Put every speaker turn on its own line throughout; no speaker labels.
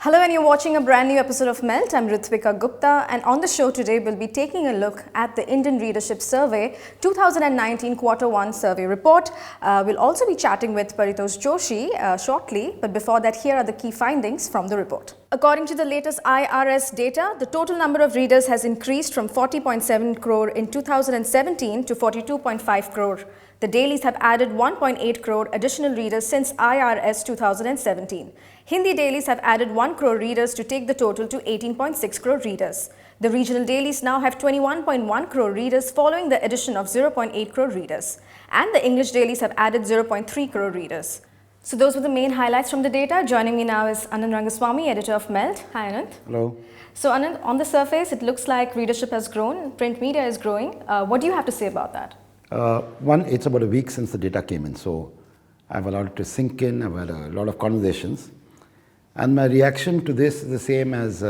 Hello, and you're watching a brand new episode of Melt. I'm Ritvika Gupta, and on the show today, we'll be taking a look at the Indian Readership Survey 2019 Q1 survey report. We'll also be chatting with Paritosh Joshi shortly, but before that, here are the key findings from the report. According to the latest IRS data, the total number of readers has increased from 40.7 crore in 2017 to 42.5 crore. The dailies have added 1.8 crore additional readers since IRS 2017. Hindi dailies have added 1 crore readers to take the total to 18.6 crore readers. The regional dailies now have 21.1 crore readers following the addition of 0.8 crore readers. And the English dailies have added 0.3 crore readers. So those were the main highlights from the data. Joining me now is Anant Rangaswami, editor of Melt. Hi Anant.
Hello.
So Anant, on the surface, it looks like readership has grown, print media is growing. What do you have to say about that?
One, it's about a week since the data came in, so I've allowed it to sink in. I've had a lot of conversations. And my reaction to this is the same as,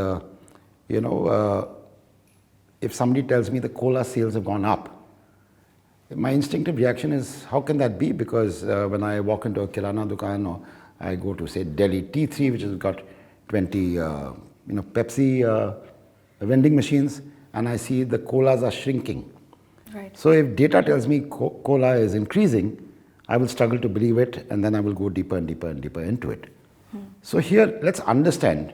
if somebody tells me the cola sales have gone up, my instinctive reaction is, how can that be? Because when I walk into a kirana dukan or I go to, say, Delhi T3, which has got 20, Pepsi vending machines, and I see the colas are shrinking.
Right.
So if data tells me cola is increasing, I will struggle to believe it, and then I will go deeper and deeper and deeper into it. So here, let's understand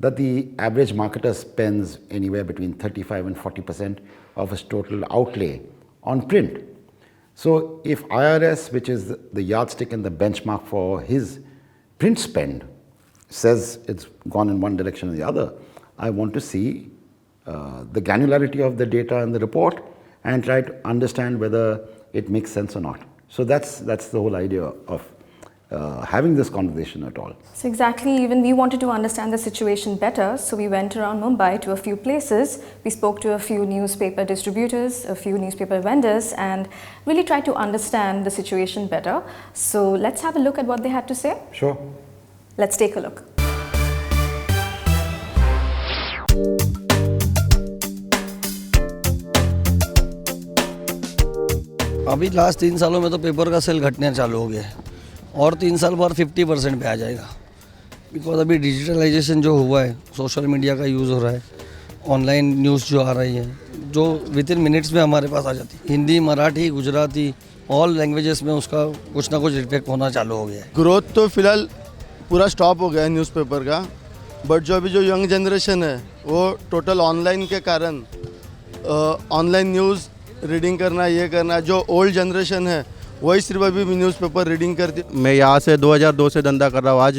that the average marketer spends anywhere between 35 and 40% of his total outlay on print. So if IRS, which is the yardstick and the benchmark for his print spend, says it's gone in one direction or the other, I want to see the granularity of the data in the report and try to understand whether it makes sense or not. So that's the whole idea of having this conversation at all.
So exactly, even we wanted to understand the situation better, so we went around Mumbai to a few places. We spoke to a few newspaper distributors, a few newspaper vendors, and really tried to understand the situation better. So let's have a look at what they had to say.
Sure.
Let's take a look.
अभी last 3 सालों में तो paper का cell घटना चालू हो गया है और 3 साल बाद 50% पे आ जाएगा बिकॉज अभी डिजिटलाइजेशन जो हुआ है, सोशल मीडिया का यूज़ हो रहा है, ऑनलाइन न्यूज़ जो आ रही है, जो विद इन मिनट्स में हमारे पास आ जाती है। हिंदी, मराठी, गुजराती, ऑल लैंग्वेजेस में उसका कुछ ना कुछ इफेक्ट होना चालू हो गया है।
ग्रोथ तो फिलहाल पूरा स्टॉप हो गया है न्यूज़पेपर का, बट जो अभी जो यंग जनरेशन है वो टोटल ऑनलाइन के कारण ऑनलाइन न्यूज़ रीडिंग करना, ये करना। जो ओल्ड जनरेशन है वही सिर्फ अभी भी न्यूज़पेपर रीडिंग करती।
मैं यहाँ से 2002 से धंधा कर रहा हूँ, आज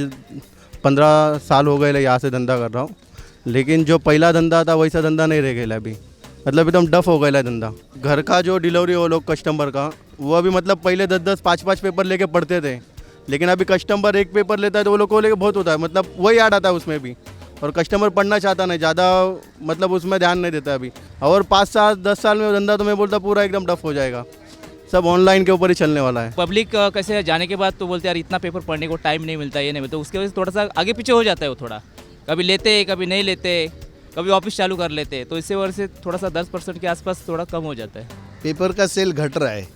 15 साल हो गए यहाँ से धंधा कर रहा हूँ, लेकिन जो पहला धंधा था वैसा धंधा नहीं रह गया अभी, मतलब एकदम डफ हो गया धंधा। घर का जो डिलीवरी हो लोग कस्टमर का, वो अभी मतलब पहले 10-10, 5-5 पेपर लेके पढ़ते थे, लेकिन अभी कस्टमर एक पेपर लेता है तो वो लोग को लेके बहुत होता है, मतलब वही याद आता है उसमें भी, और कस्टमर पढ़ना चाहता नहीं ज़्यादा, मतलब उसमें ध्यान नहीं देता अभी। और 5-10 साल में धंधा तो मैं बोलता पूरा एकदम डफ हो जाएगा, सब ऑनलाइन के ऊपर ही चलने वाला है।
पब्लिक कैसे जाने के बाद तो बोलते यार इतना पेपर पढ़ने को टाइम नहीं मिलता, ये नहीं मिलता, उसके वजह से थोड़ा सा आगे पीछे हो जाता है वो, थोड़ा कभी लेते कभी नहीं लेते, कभी ऑफिस चालू कर लेते, तो इससे वजह से थोड़ा सा 10% के आसपास थोड़ा कम हो जाता है।
पेपर का सेल घट रहा है।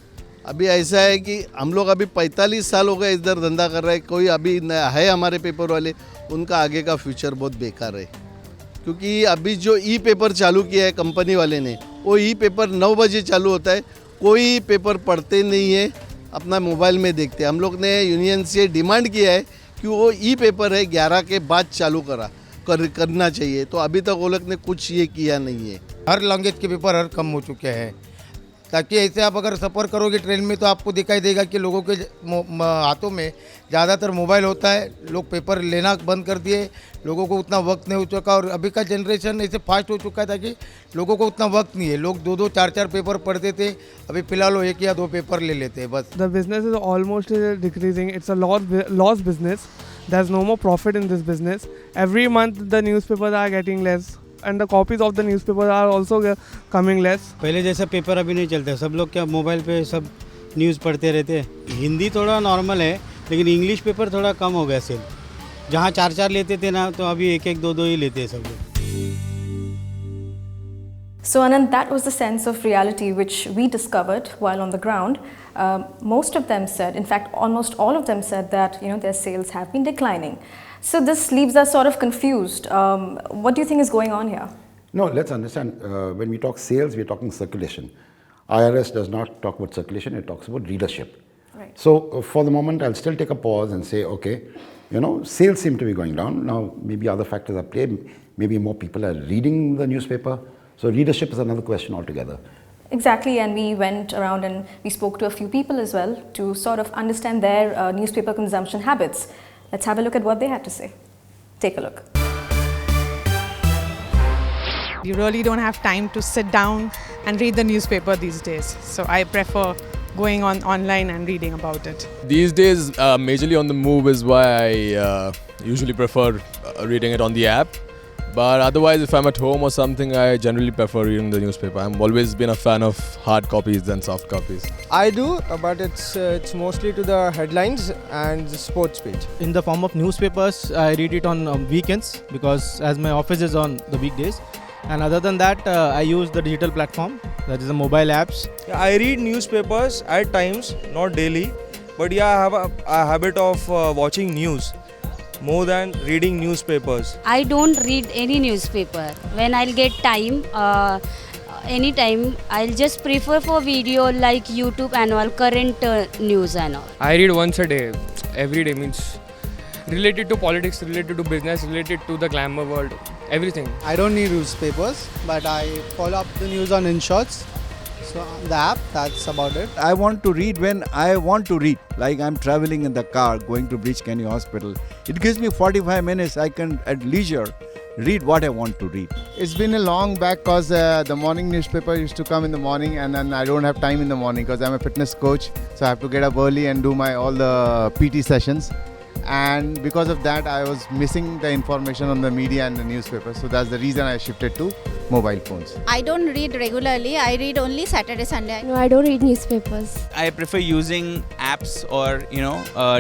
अभी ऐसा है कि हम लोग अभी 45 साल हो गए इधर धंधा कर रहे हैं, कोई अभी है हमारे पेपर वाले, उनका आगे का फ्यूचर बहुत बेकार है, क्योंकि अभी जो ई पेपर चालू किया है कंपनी वाले ने, वो ई पेपर 9 बजे चालू होता है, कोई पेपर पढ़ते नहीं है, अपना मोबाइल में देखते हैं। हम लोग ने यूनियन से डिमांड किया है कि वो ई पेपर है 11 के बाद चालू करना चाहिए, तो अभी तक वो लोग ने कुछ ये किया नहीं है।
हर लैंग्वेज के पेपर हर कम हो चुके हैं, ताकि ऐसे आप अगर सफ़र करोगे ट्रेन में तो आपको दिखाई देगा कि लोगों के हाथों में ज़्यादातर मोबाइल होता है, लोग पेपर लेना बंद कर दिए, लोगों को उतना वक्त नहीं हो चुका, और अभी का जनरेशन ऐसे फास्ट हो चुका है ताकि लोगों को उतना वक्त नहीं है। लोग 2-2, 4-4 पेपर पढ़ते थे, अभी फिलहाल वो 1 या 2 पेपर ले लेते हैं बस।
The business is almost decreasing. It's a loss business. There's no more profit in this business. Every month the newspapers are getting less, and the copies of the newspapers are also coming less.
पहले जैसा paper अभी नहीं चलता, सब लोग क्या mobile पे सब न्यूज़ पढ़ते रहते हैं। हिंदी थोड़ा नॉर्मल है, लेकिन इंग्लिश पेपर थोड़ा कम हो गया सेल। जहाँ 4-4 लेते थे ना, तो अभी 1-1, 2-2 ही लेते हैं सब लोग।
So Anant, that was the sense of reality which we discovered while on the ground. Most of them said, in fact, almost all of them said that their sales have been declining. So this leaves us sort of confused. What do you think is going on here?
No, let's understand. When we talk sales, we're talking circulation. IRS does not talk about circulation; it talks about readership.
Right.
So for the moment, I'll still take a pause and say, okay, sales seem to be going down. Now, maybe other factors are playing. Maybe more people are reading the newspaper. So readership is another question altogether.
Exactly, and we went around and we spoke to a few people as well to sort of understand their newspaper consumption habits. Let's have a look at what they had to say. Take a look.
You really don't have time to sit down and read the newspaper these days. So I prefer going online and reading about it.
These days, majorly on the move is why I usually prefer reading it on the app. But otherwise, if I'm at home or something, I generally prefer reading the newspaper. I've always been a fan of hard copies than soft copies.
I do, but it's mostly to the headlines and the sports page.
In the form of newspapers, I read it on weekends because as my office is on the weekdays. And other than that, I use the digital platform, that is the mobile apps.
Yeah, I read newspapers at times, not daily, but yeah, I have a habit of watching news more than reading newspapers.
I don't read any newspaper. When I'll get time, anytime, I'll just prefer for video like YouTube and all, current news and all.
I read once a day, every day, means related to politics, related to business, related to the glamour world, everything.
I don't need newspapers, but I follow up the news on InShots. So on the app, that's about it.
I want to read when I want to read. Like I'm traveling in the car going to Breach Canny Hospital. It gives me 45 minutes. I can at leisure read what I want to read.
It's been a long back because the morning newspaper used to come in the morning, and then I don't have time in the morning because I'm a fitness coach. So I have to get up early and do all the PT sessions. And because of that, I was missing the information on the media and the newspaper. So that's the reason I shifted to mobile phones.
I don't read regularly. I read only Saturday, Sunday.
No, I don't read newspapers.
I prefer using apps or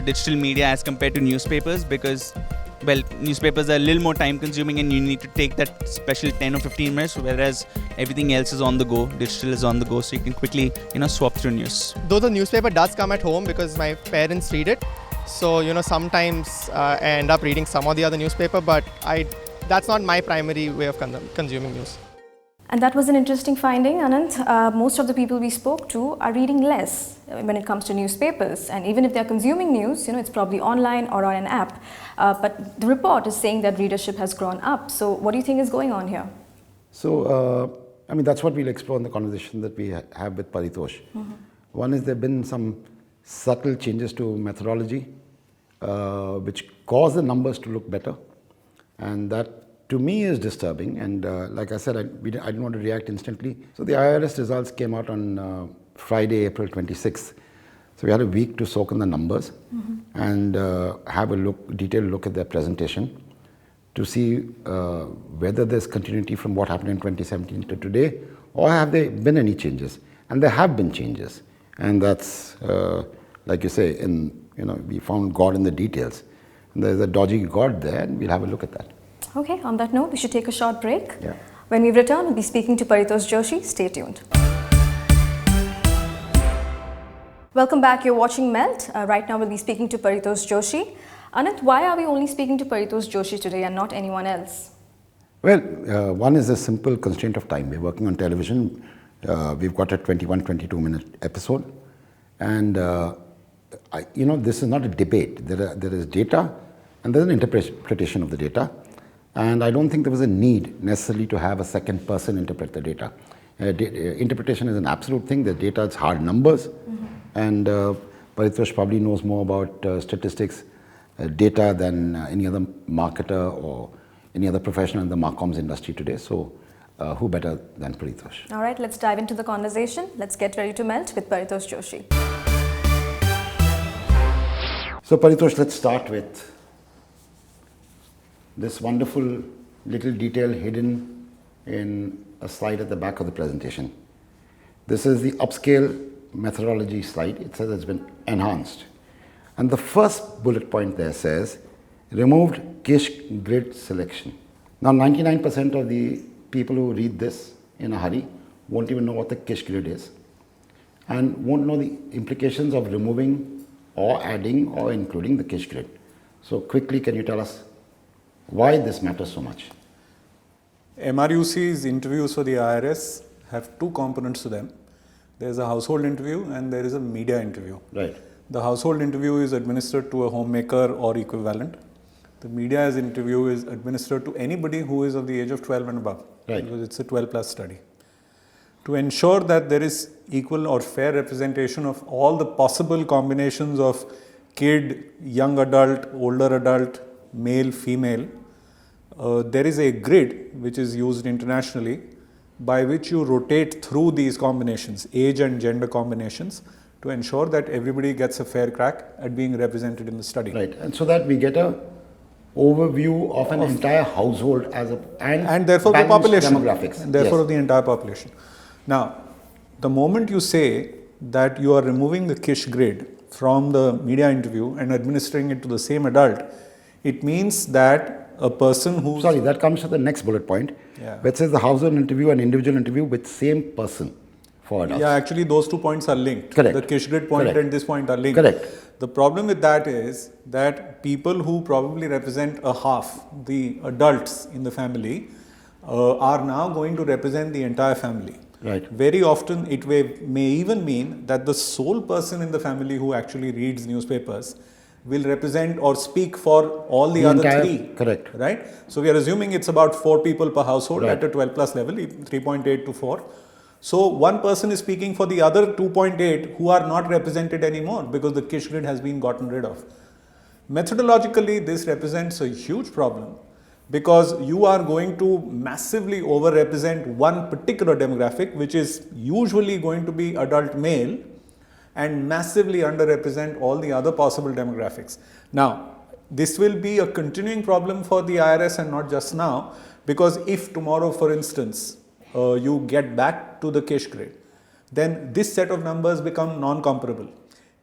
digital media as compared to newspapers because newspapers are a little more time consuming and you need to take that special 10 or 15 minutes, whereas everything else is on the go. Digital is on the go, so you can quickly swap through news.
Though the newspaper does come at home because my parents read it, so sometimes I end up reading some or the other newspaper, but that's not my primary way of consuming news.
And that was an interesting finding, Anant. Most of the people we spoke to are reading less when it comes to newspapers. And even if they're consuming news, it's probably online or on an app. But the report is saying that readership has grown up. So what do you think is going on here?
So, that's what we'll explore in the conversation that we have with Paritosh. Mm-hmm. One is there have been some subtle changes to methodology, which cause the numbers to look better. And that to me is disturbing, and like I said, I didn't want to react instantly. So the IRS results came out on Friday, April 26th. So we had a week to soak in the numbers and have a detailed look at their presentation to see whether there's continuity from what happened in 2017 to today, or have there been any changes. And there have been changes, and that's like you say, we found God in the details. And there's a dodgy God there, and we'll have a look at that.
Okay, on that note, we should take a short break.
Yeah.
When we return, we'll be speaking to Paritosh Joshi. Stay tuned. Welcome back. You're watching Melt. Right now, we'll be speaking to Paritosh Joshi. Anant, why are we only speaking to Paritosh Joshi today and not anyone else?
Well, one is a simple constraint of time. We're working on television. We've got a 22-minute episode. And, this is not a debate. There is data, and there's an interpretation of the data. And I don't think there was a need necessarily to have a second person interpret the data. Interpretation is an absolute thing. The data is hard numbers. And Paritosh probably knows more about statistics, data than any other marketer or any other professional in the marcoms industry today. So who better than Paritosh?
All right, let's dive into the conversation. Let's get ready to melt with Paritosh Joshi.
So Paritosh, let's start with this wonderful little detail hidden in a slide at the back of the presentation. This is the upscale methodology slide. It says it's been enhanced. And the first bullet point there says, removed cache grid selection. Now 99% of the people who read this in a hurry, won't even know what the cash grid is, and won't know the implications of removing or adding or including the cash grid. So quickly, can you tell us why this matters so much?
MRUC's interviews for the IRS have two components to them. There is a household interview and there is a media interview.
Right.
The household interview is administered to a homemaker or equivalent. The media's interview is administered to anybody who is of the age of 12 and above.
Right.
Because it's a 12 plus study. To ensure that there is equal or fair representation of all the possible combinations of kid, young adult, older adult, male, female, there is a grid which is used internationally by which you rotate through these combinations, age and gender combinations, to ensure that everybody gets a fair crack at being represented in the study.
Right, and so that we get a overview of an entire household as a
and therefore the
balanced
population,
demographics,
and therefore
yes.
of the entire population. Now, the moment you say that you are removing the Kish grid from the media interview and administering it to the same adult, it means that a person who...
Sorry, that comes to the next bullet point, where it says the household interview and individual interview with same person for adults.
Yeah, actually those 2 points are linked.
Correct.
The Kish grid point
Correct.
and this point are linked.
Correct.
The problem with that is that people who probably represent a half, the adults in the family, are now going to represent the entire family.
Right.
Very often it may even mean that the sole person in the family who actually reads newspapers will represent or speak for all the other
entire,
three.
Correct.
Right? So we are assuming it's about 4 people per household
Right.
at a 12 plus level, 3.8 to 4. So one person is speaking for the other 2.8 who are not represented anymore because the Kish grid has been gotten rid of. Methodologically, this represents a huge problem because you are going to massively overrepresent one particular demographic, which is usually going to be adult male, and massively underrepresent all the other possible demographics. Now, this will be a continuing problem for the IRS and not just now, because if tomorrow, for instance, you get back to the Kish grid, then this set of numbers become non-comparable.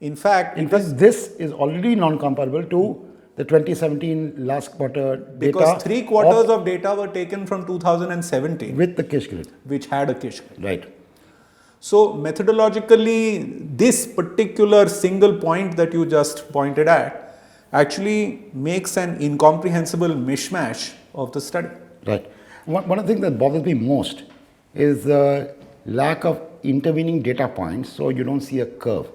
In fact,
this is already non-comparable to the 2017 last quarter data.
Because 3 quarters of data were taken from 2017.
With the Kish grid.
Which had a Kish grid.
Right.
So methodologically, this particular single point that you just pointed at actually makes an incomprehensible mishmash of the study.
Right. One of the things that bothers me most is the lack of intervening data points, so you don't see a curve.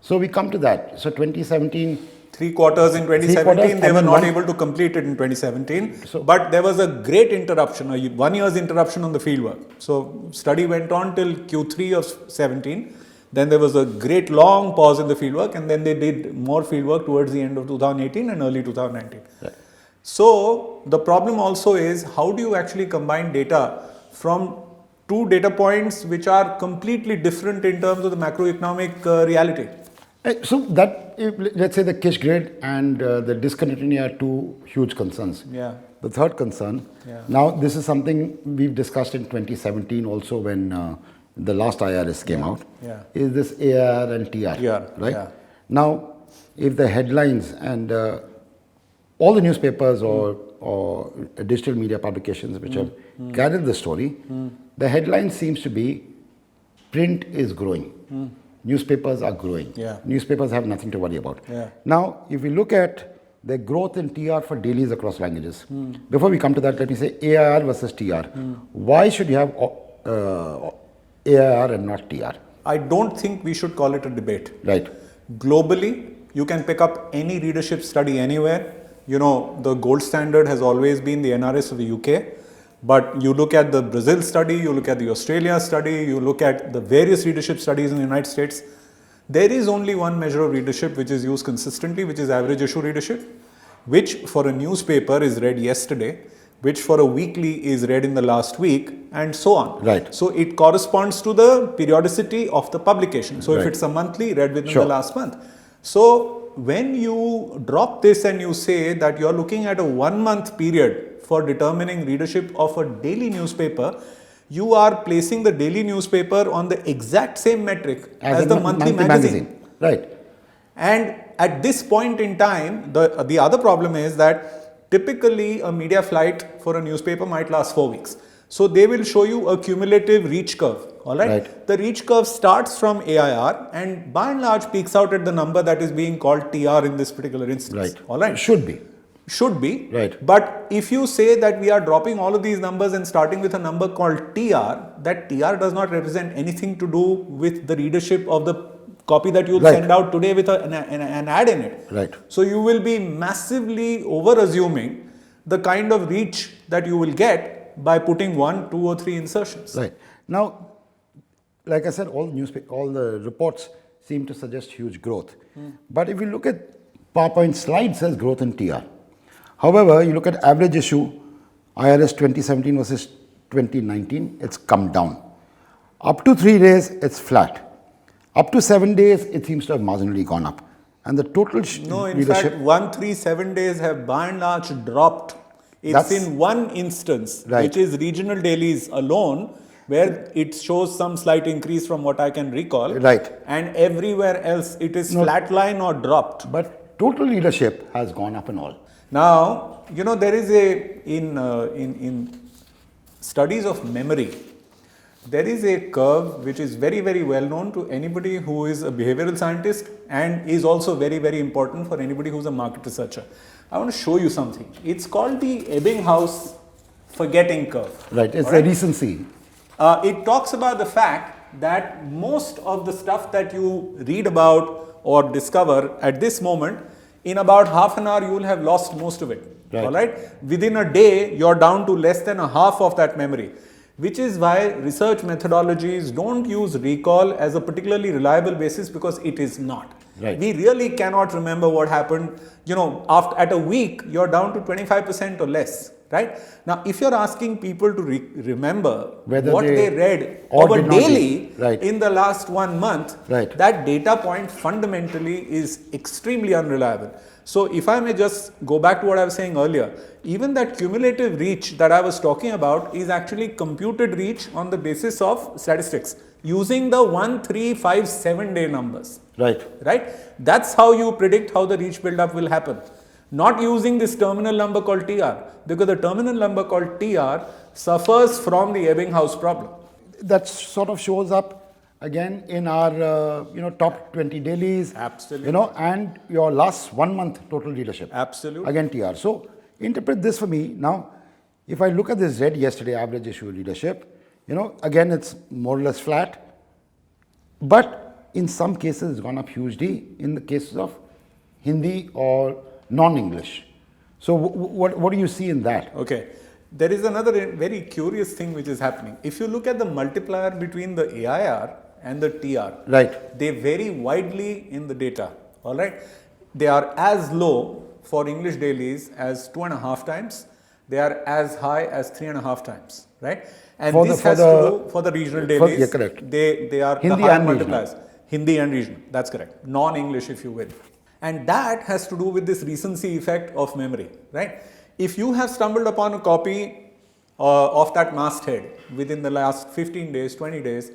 So we come to that. So 2017...
3 quarters in 2017, they were not able to complete it in 2017. But there was a great interruption, a 1 year's interruption on the fieldwork. So study went on till Q3 of 17. Then there was a great long pause in the fieldwork, and then they did more fieldwork towards the end of 2018 and early 2019.
Right.
So the problem also is, how do you actually combine data from 2 data points which are completely different in terms of the macroeconomic reality?
So that, let's say the Kish grid and the discontinuity are 2 huge concerns.
Yeah.
The third concern, now this is something we've discussed in 2017 also when the last IRS came out, is this AR and TR, right?
Yeah.
Now, if the headlines and all the newspapers or digital media publications which have carried the story, the headline seems to be print is growing. Newspapers are growing. Newspapers have nothing to worry about. Now, if we look at the growth in TR for dailies across languages, before we come to that, let me say AIR versus TR. Why should you have AIR and not TR?
I don't think we should call it a debate.
Right.
Globally, you can pick up any readership study anywhere. You know, the gold standard has always been the NRS of the UK. But you look at the Brazil study, you look at the Australia study, you look at the various readership studies in the United States, there is only one measure of readership which is used consistently, which is average issue readership, which for a newspaper is read yesterday, which for a weekly is read in the last week, and so on.
Right.
So it corresponds to the periodicity of the publication. So if it's a monthly, read within the last month. So when you drop this and you say that you are looking at a 1 month period for determining readership of a daily newspaper, you are placing the daily newspaper on the exact same metric as the monthly magazine.
Right.
And at this point in time, the other problem is that typically a media flight for a newspaper might last 4 weeks. So they will show you a cumulative reach curve. All right. The reach curve starts from AIR and by and large peaks out at the number that is being called TR in this particular instance. All right.
Should be.
Should be.
Right.
But if you say that we are dropping all of these numbers and starting with a number called TR, that TR does not represent anything to do with the readership of the copy that you'll send out today with an ad in it.
Right.
So you will be massively over assuming the kind of reach that you will get by putting 1, 2 or 3 insertions.
Right. Now, like I said, all the reports seem to suggest huge growth. But if you look at PowerPoint slides, says growth in TR. However, you look at average issue, IRS 2017 versus 2019, it's come down. Up to 3 days, it's flat. Up to 7 days, it seems to have marginally gone up. And the total
No, in
readership,
fact, 1, 3, 7 days have by and large dropped. It's in one instance, which is regional dailies alone, where it shows some slight increase from what I can recall.
Right.
And everywhere else, it is flatline or dropped.
But total readership has gone up and all.
Now, you know, there is in studies of memory, there is a curve which is very, very well known to anybody who is a behavioral scientist and is also very, very important for anybody who's a market researcher. I want to show you something. It's called the Ebbinghaus forgetting curve.
Right, it's a recency.
It talks about the fact that most of the stuff that you read about or discover at this moment, in about half an hour, you will have lost most of it.
Right.
All right. Within a day, you're down to less than a half of that memory, which is why research methodologies don't use recall as a particularly reliable basis, because it is not.
Right.
We really cannot remember what happened. You know, at a week, you're down to 25% or less. Right? Now, if you're asking people to remember
whether
what they read over daily in the last 1 month, that data point fundamentally is extremely unreliable. So, if I may just go back to what I was saying earlier, even that cumulative reach that I was talking about is actually computed reach on the basis of statistics using the 1, 3, 5, 7 day numbers.
Right.
Right? That's how you predict how the reach buildup will happen. Not using this terminal number called TR, because the terminal number called TR suffers from the Ebbinghaus problem.
That sort of shows up again in our top 20 dailies.
Absolutely.
And your last 1 month total readership.
Absolutely.
Again TR. So interpret this for me. Now, if I look at this read yesterday average issue readership, again it's more or less flat. But in some cases it's gone up hugely in the cases of Hindi or non-English. So what do you see in that?
Okay. There is another very curious thing which is happening. If you look at the multiplier between the AIR and the TR, they vary widely in the data. All right. They are as low for English dailies as 2.5 times. They are as high as 3.5 times. Right. And this has to do for the regional dailies.
Yeah, correct.
They are
Hindi
the higher
and
multipliers.
regional.
Hindi and regional. That's correct. Non-English, if you will. And that has to do with this recency effect of memory, right? If you have stumbled upon a copy of that masthead within the last 15 days, 20 days,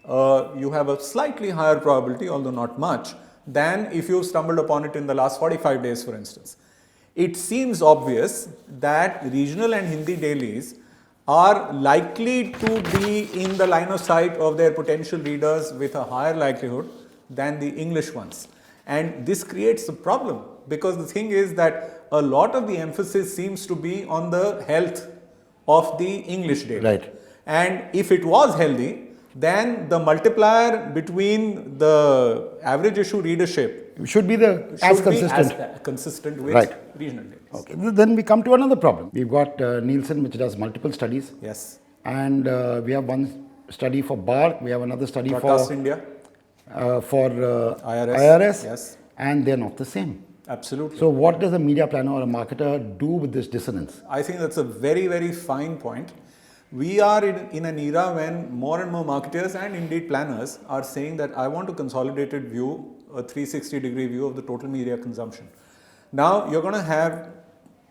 you have a slightly higher probability, although not much, than if you stumbled upon it in the last 45 days, for instance. It seems obvious that regional and Hindi dailies are likely to be in the line of sight of their potential readers with a higher likelihood than the English ones. And this creates a problem, because the thing is that a lot of the emphasis seems to be on the health of the English daily.
Right.
And if it was healthy, then the multiplier between the average issue readership
should be as
consistent with regional dailies.
Okay. Then we come to another problem. We've got Nielsen, which does multiple studies.
Yes.
And we have one study for BAR. We have another study
Broadcast
for
India.
For
IRS. Yes.
And they're not the same.
Absolutely.
So what does a media planner or a marketer do with this dissonance?
I think that's a very, very fine point. We are in an era when more and more marketers and indeed planners are saying that I want a consolidated view, a 360-degree view of the total media consumption. Now, you're going to have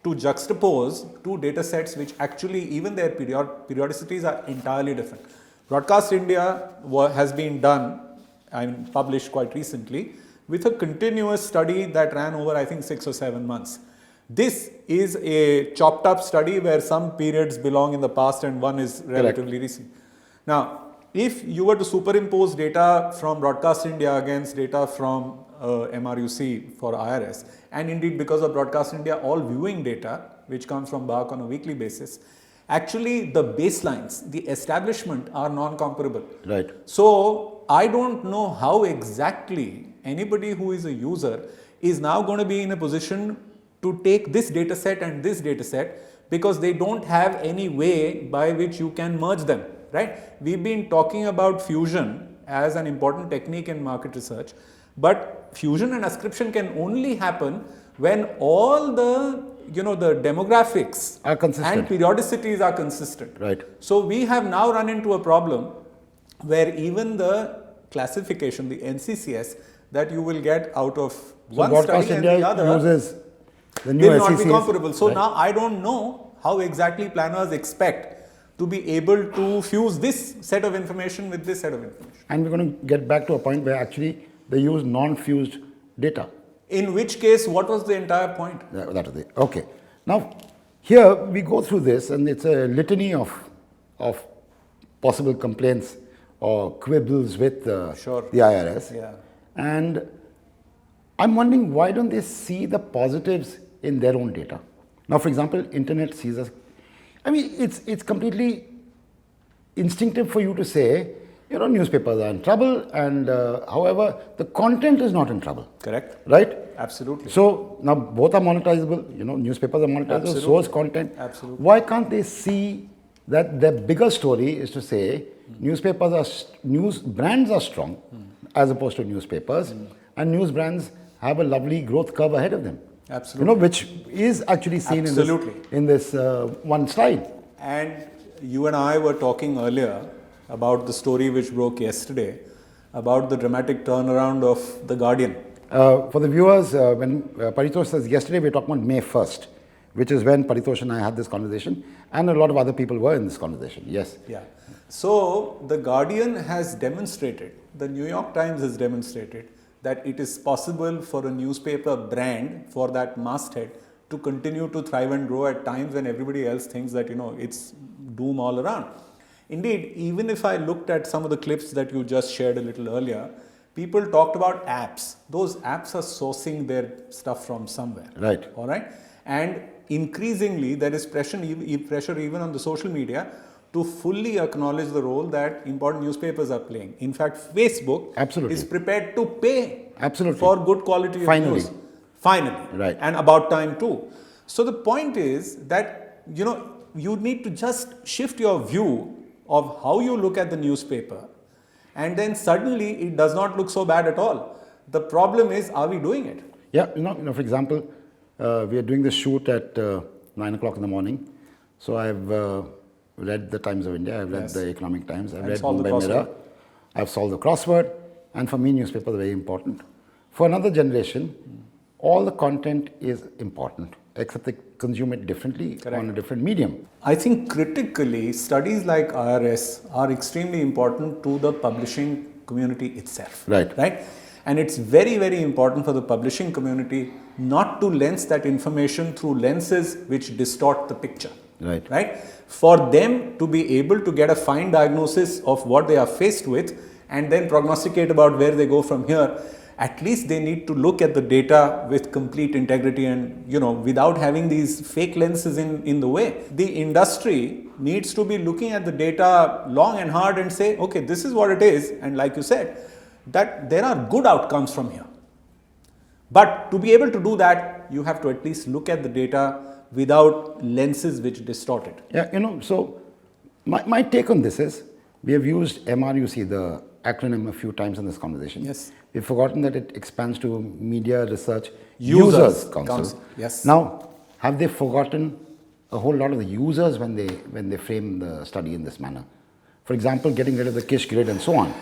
to juxtapose two data sets which actually even their periodicities are entirely different. Broadcast India has been done, published quite recently, with a continuous study that ran over, I think, 6 or 7 months. This is a chopped up study where some periods belong in the past and one is relatively recent. Now, if you were to superimpose data from Broadcast India against data from MRUC for IRS, and indeed because of Broadcast India, all viewing data, which comes from BARC on a weekly basis, actually the baselines, the establishment are non-comparable.
Right.
So, I don't know how exactly anybody who is a user is now going to be in a position to take this data set and this data set, because they don't have any way by which you can merge them, right? We've been talking about fusion as an important technique in market research, but fusion and ascription can only happen when all the the demographics
are consistent
and periodicities are consistent.
Right.
So we have now run into a problem where even the classification, the NCCS that you will get out of one study and the other
uses the new
will not be
SCCS,
comparable. So
right.
now I don't know how exactly planners expect to be able to fuse this set of information with this set of information.
And we're going to get back to a point where actually they use non-fused data.
In which case, what was the entire point?
That is it. Okay. Now, here we go through this, and it's a litany of possible complaints or quibbles with the IRS.
Yeah.
And I'm wondering, why don't they see the positives in their own data? Now, for example, internet sees us. I mean, it's completely instinctive for you to say, newspapers are in trouble, and however, the content is not in trouble.
Correct.
Right?
Absolutely.
So now both are monetizable. Newspapers are monetizable.
Absolutely.
Source content.
Absolutely.
Why can't they see that their bigger story is to say news brands are strong as opposed to newspapers, and news brands have a lovely growth curve ahead of them.
Absolutely.
Which is actually seen in this one slide.
And you and I were talking earlier about the story which broke yesterday about the dramatic turnaround of The Guardian.
For the viewers, when Paritosh says yesterday, we're talking about May 1st, which is when Paritosh and I had this conversation, and a lot of other people were in this conversation. Yes.
Yeah. So, The Guardian has demonstrated, the New York Times has demonstrated that it is possible for a newspaper brand, for that masthead, to continue to thrive and grow at times when everybody else thinks that, it's doom all around. Indeed, even if I looked at some of the clips that you just shared a little earlier, people talked about apps. Those apps are sourcing their stuff from somewhere.
Right.
All right. And increasingly, there is pressure even on the social media to fully acknowledge the role that important newspapers are playing. In fact, Facebook is prepared to pay for good quality of news. Finally.
Right.
And about time too. So the point is that, you need to just shift your view of how you look at the newspaper, and then suddenly it does not look so bad at all. The problem is, are we doing it?
Yeah, for example, we are doing this shoot at 9 o'clock in the morning. So I've read the Times of India, I've read the Economic Times, I've read Mumbai Mirror, I've solved the crossword, and for me, newspapers are very important. For another generation, all the content is important, except they consume it differently on a different medium.
I think critically, studies like IRS are extremely important to the publishing community itself.
Right.
Right? And it's very, very important for the publishing community not to lens that information through lenses which distort the picture.
Right.
Right? For them to be able to get a fine diagnosis of what they are faced with and then prognosticate about where they go from here, at least they need to look at the data with complete integrity and, without having these fake lenses in the way. The industry needs to be looking at the data long and hard and say, okay, this is what it is. And like you said, that there are good outcomes from here. But to be able to do that, you have to at least look at the data without lenses which distort it.
Yeah, so my take on this is, we have used MRUC, the acronym, a few times in this conversation.
Yes.
We've forgotten that it expands to Media Research Users Council.
Yes.
Now, have they forgotten a whole lot of the users when they frame the study in this manner? For example, getting rid of the Kish grid and so on.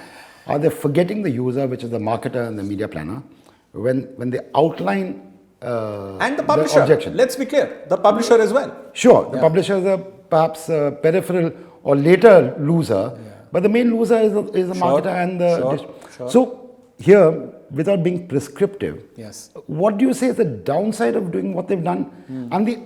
Are they forgetting the user, which is the marketer and the media planner, when they outline
and the publisher?
Objection?
Let's be clear, the publisher as well.
Sure, the publisher is perhaps a peripheral or later loser, but the main loser is the marketer and the.
Sure.
So here without being prescriptive,
Yes.
what do you say is the downside of doing what they've done and the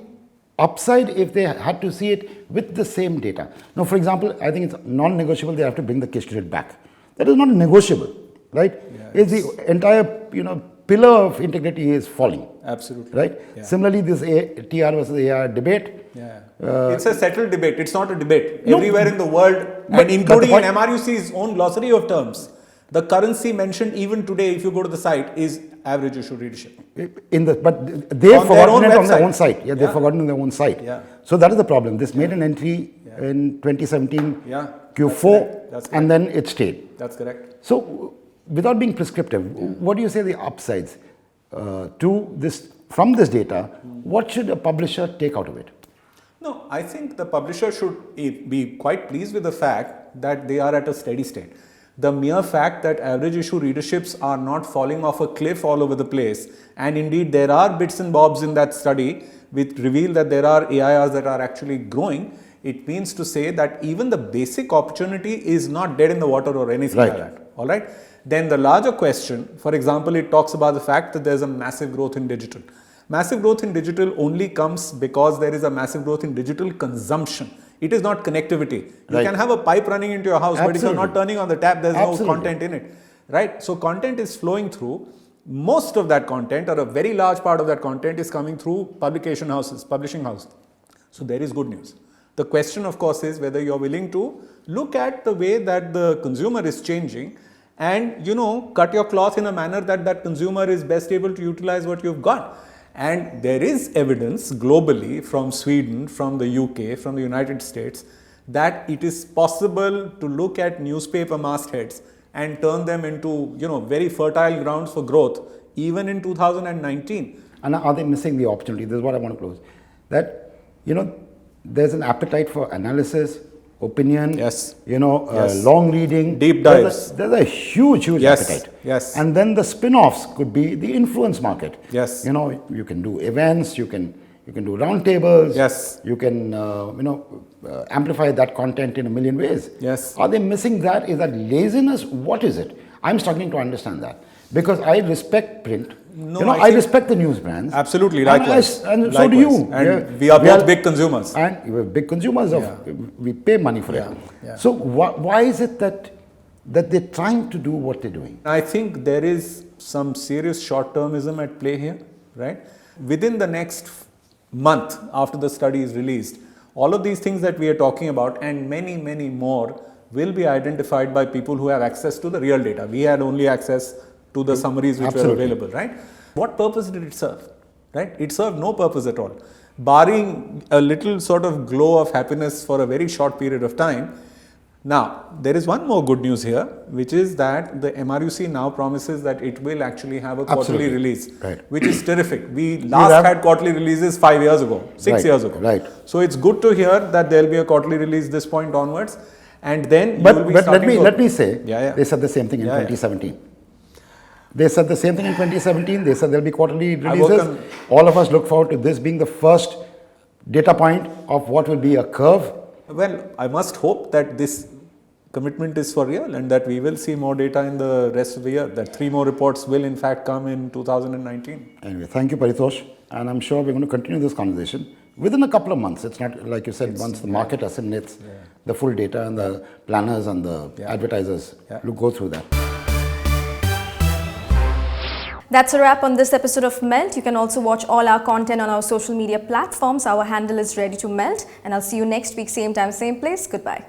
upside if they had to see it with the same data? Now, for example, I think it's non-negotiable they have to bring the kish rate back. That is not negotiable, right? It's the entire, pillar of integrity is falling.
Absolutely.
Right?
Yeah.
Similarly, this TR versus AR debate.
It's a settled debate. It's not a debate.
No,
Everywhere in the world,
but
and including
the
in
point-
MRUC's own glossary of terms, the currency mentioned even today, if you go to the site, is average issue readership.
But they've
On their
forgotten
own
it on their
website.
own site. Yeah, they've
Yeah.
forgotten on their own site.
Yeah.
So that is the problem. This made an entry in 2017
Yeah,
Q4
that's correct.
and then it stayed.
That's correct.
So without being prescriptive, what do you say the upsides to this from this data? What should a publisher take out of it?
No, I think the publisher should be quite pleased with the fact that they are at a steady state. The mere fact that average issue readerships are not falling off a cliff all over the place, and indeed there are bits and bobs in that study which reveal that there are AIRs that are actually growing, it means to say that even the basic opportunity is not dead in the water or anything like that. All right. Then the larger question, for example, it talks about the fact that there's a massive growth in digital. Massive growth in digital only comes because there is a massive growth in digital consumption. It is not connectivity. You
Right.
can have a pipe running into your house, but if you're not
Absolutely.
turning on the tap, there's
Absolutely.
no content in it. Right? So content is flowing through. Most of that content, or a very large part of that content, is coming through publication houses, publishing houses. So there is good news. The question, of course, is whether you're willing to look at the way that the consumer is changing and, cut your cloth in a manner that that consumer is best able to utilize what you've got. And there is evidence globally from Sweden, from the UK, from the United States, that it is possible to look at newspaper mastheads and turn them into, very fertile grounds for growth, even in 2019.
And are they missing the opportunity? This is what I want to close. That, there's an appetite for analysis, opinion,
Yes.
long reading.
Deep
There's
dives.
There's a huge
Yes,
appetite.
yes.
And then the spin-offs could be the influence market.
Yes.
You can do events, you can do roundtables.
Yes.
You can, amplify that content in a million ways.
Yes.
Are they missing that? Is that laziness? What is it? I'm struggling to understand that. Because I respect print.
No,
I
think-
respect the news brands.
Absolutely,
And
likewise.
and so do you.
And we are both big consumers.
And we're big consumers of, we pay money for it.
Yeah.
So why is it that they're trying to do what they're doing?
I think there is some serious short-termism at play here, right? Within the next month after the study is released, all of these things that we are talking about and many, many more will be identified by people who have access to the real data. We had only access to the summaries which
Absolutely.
were available, right? What purpose did it serve, right? It served no purpose at all. Barring a little sort of glow of happiness for a very short period of time. Now, there is one more good news here, which is that the MRUC now promises that it will actually have a quarterly
Absolutely.
release,
Right.
which is terrific. We last
have-
had quarterly releases 5 years ago, 6
Right,
years ago.
right.
So it's good to hear that there will be a quarterly release this point onwards, and then you
But
will be
let
starting to-
me say,
Yeah.
they said the same thing in
Yeah, yeah.
2017. They said the same thing in 2017. They said there'll be quarterly
I work
releases.
on-
All of us look forward to this being the first data point of what will be a curve.
Well, I must hope that this commitment is for real and that we will see more data in the rest of the year, that 3 more reports will in fact come in 2019.
Anyway, thank you, Paritosh. And I'm sure we're going to continue this conversation within a couple of months. It's not like you said, once the market assimilates the full data and the planners and the advertisers go through that.
That's a wrap on this episode of Melt. You can also watch all our content on our social media platforms. Our handle is Ready to Melt, and I'll see you next week, same time, same place. Goodbye.